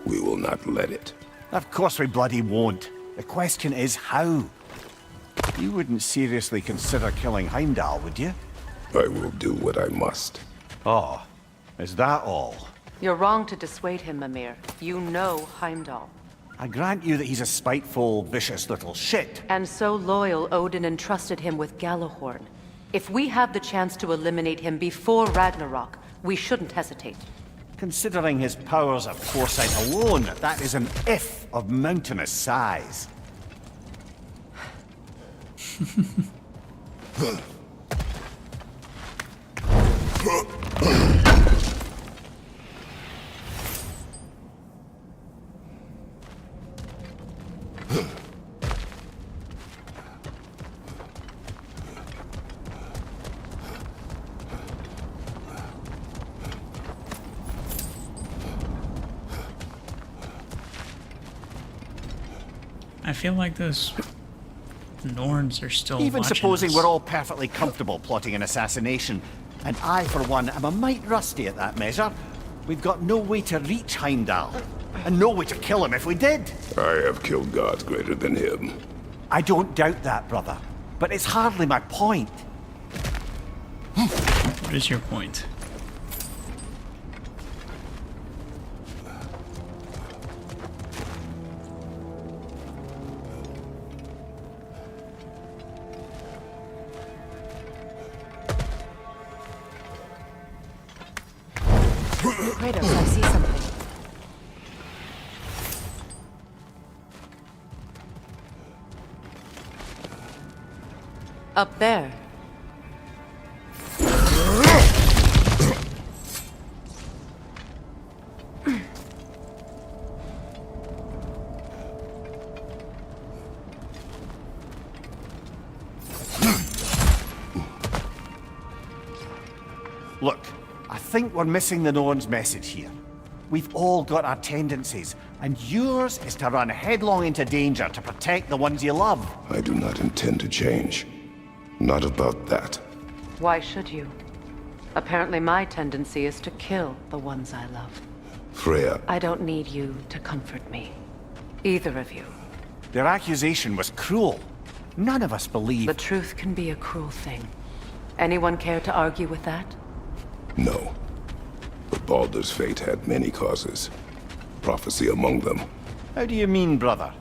We will not let it. Of course we bloody won't. The question is how? You wouldn't seriously consider killing Heimdall, would you? I will do what I must. Oh, is that all? You're wrong to dissuade him, Mimir. You know Heimdall. I grant you that he's a spiteful, vicious little shit. And so loyal, Odin entrusted him with Gjallarhorn. If we have the chance to eliminate him before Ragnarok, we shouldn't hesitate. Considering his powers of foresight alone, that is an if of mountainous size. I feel like those Norns are still Even watching supposing us. we're all perfectly comfortable plotting an assassination, and I, for one, am a mite rusty at that measure, we've got no way to reach Heimdall, and no way to kill him if we did. I have killed gods greater than him. I don't doubt that, brother, but it's hardly my point. What is your point? Kratos, I see something. Up there. Look, I think we're missing the Norn's message here. We've all got our tendencies, and yours is to run headlong into danger to protect the ones you love. I do not intend to change. Not about that. Why should you? Apparently my tendency is to kill the ones I love. Freya. I don't need you to comfort me. Either of you. Their accusation was cruel. None of us believe... The truth can be a cruel thing. Anyone care to argue with that? No. But Baldur's fate had many causes. Prophecy among them. How do you mean, brother?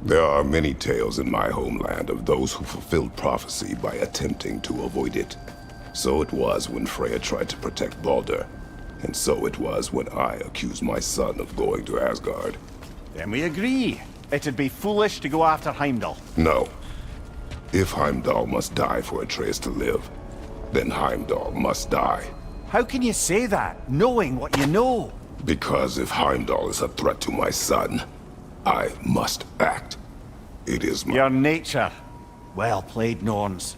There are many tales in my homeland of those who fulfilled prophecy by attempting to avoid it. So it was when Freya tried to protect Baldur. And so it was when I accused my son of going to Asgard. Then we agree. It'd be foolish to go after Heimdall. No. If Heimdall must die for Atreus to live, then Heimdall must die. How can you say that, knowing what you know? Because if Heimdall is a threat to my son, I must act. It is my... Your nature. Well played, Norns.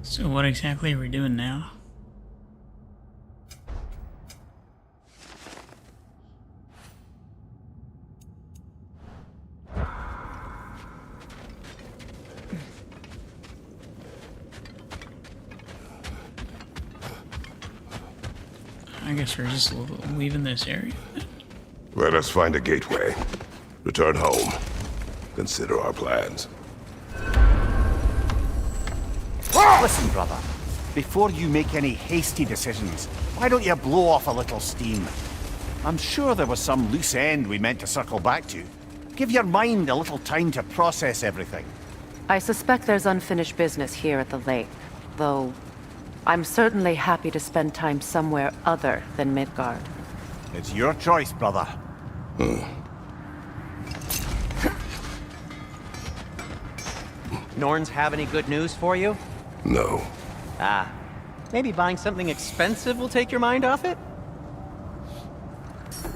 So what exactly are we doing now? I guess we're just leaving this area. Let us find a gateway. Return home. Consider our plans. Listen, brother. Before you make any hasty decisions, why don't you blow off a little steam? I'm sure there was some loose end we meant to circle back to. Give your mind a little time to process everything. I suspect there's unfinished business here at the lake, though I'm certainly happy to spend time somewhere other than Midgard. It's your choice, brother. Norns have any good news for you? No. Ah, maybe buying something expensive will take your mind off it?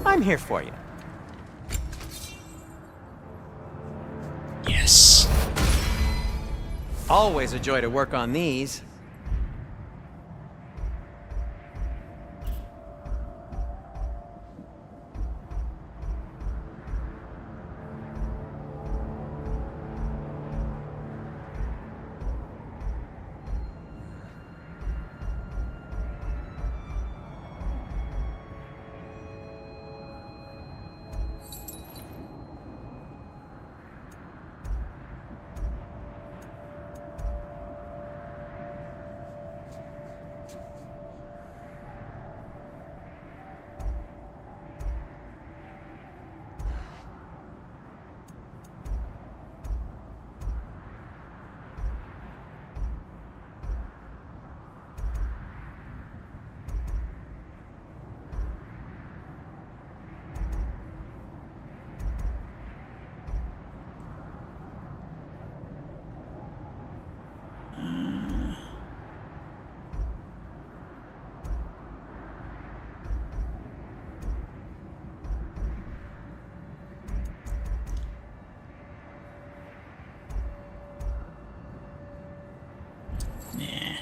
I'm here for you. Yes. Always a joy to work on these. Yeah.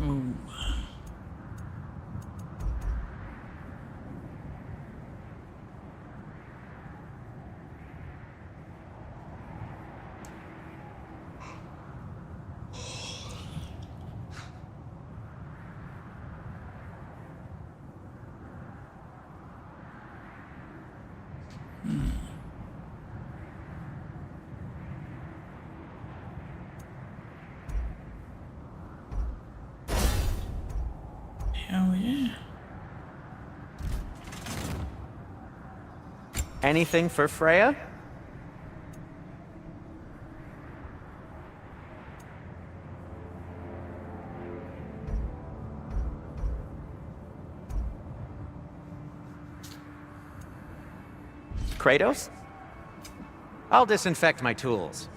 Ooh. Hell yeah. Anything for Freya? Kratos? I'll disinfect my tools.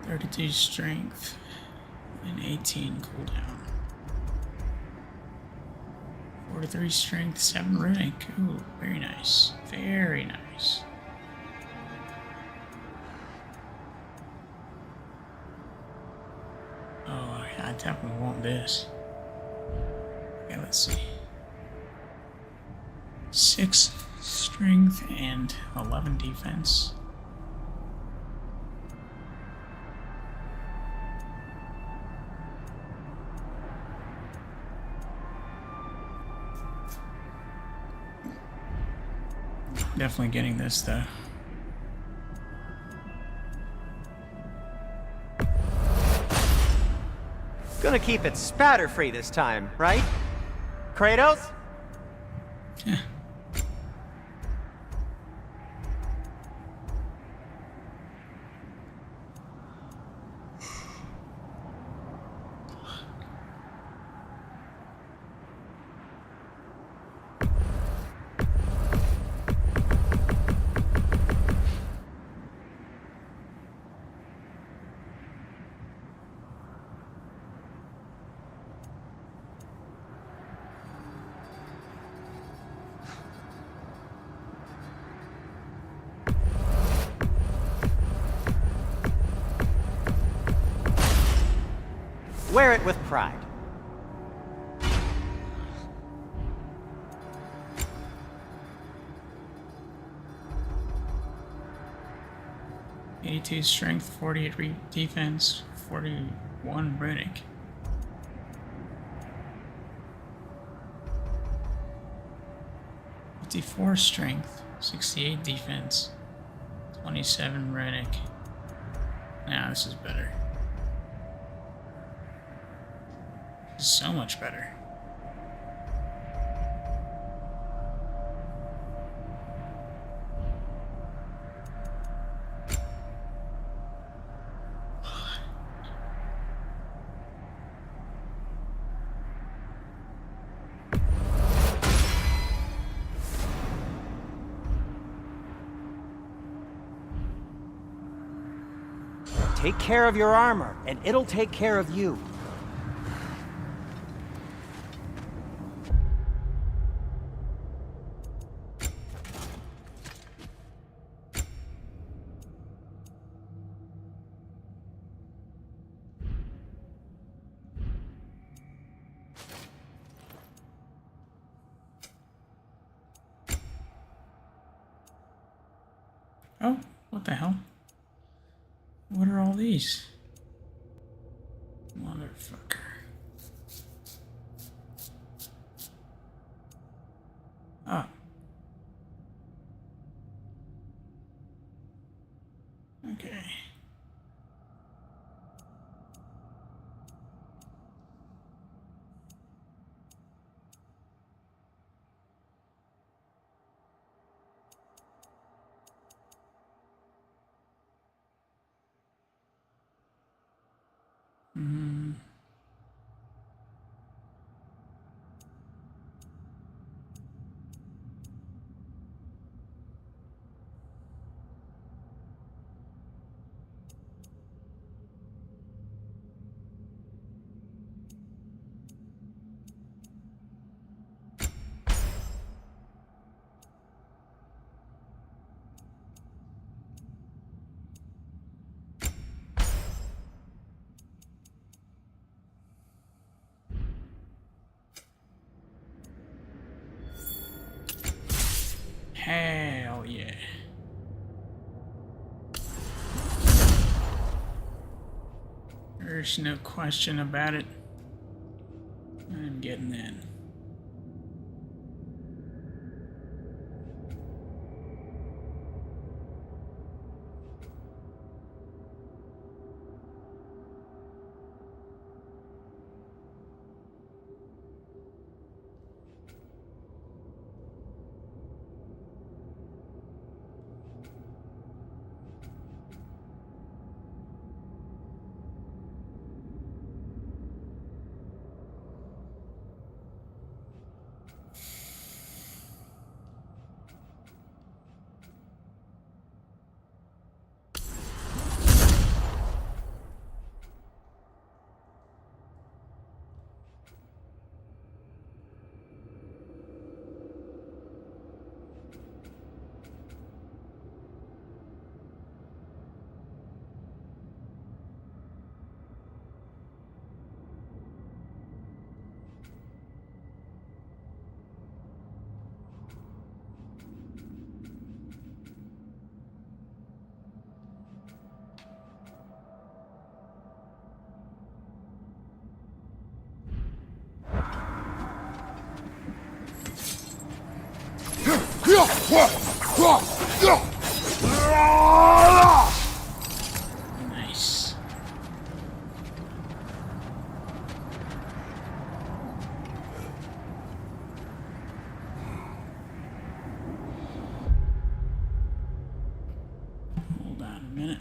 .32 strength and 18 cooldown. 43 strength, 7 runic. Ooh, very nice. Very nice. Oh, I definitely want this. Okay, let's see. 6 strength and 11 defense. Definitely getting this though. Gonna keep it spatter-free this time, right? Kratos? Yeah. Wear it with pride. '82 strength, 48 defense, 41 runic. '54 strength, 68 defense, 27 runic. Now this is better. This is so much better. Take care of your armor, and it'll take care of you. Oh, what the hell? What are all these? Motherfucker. Oh. Okay. Hmm. Hell yeah. There's no question about it. I'm getting in. Nice. Hold on a minute.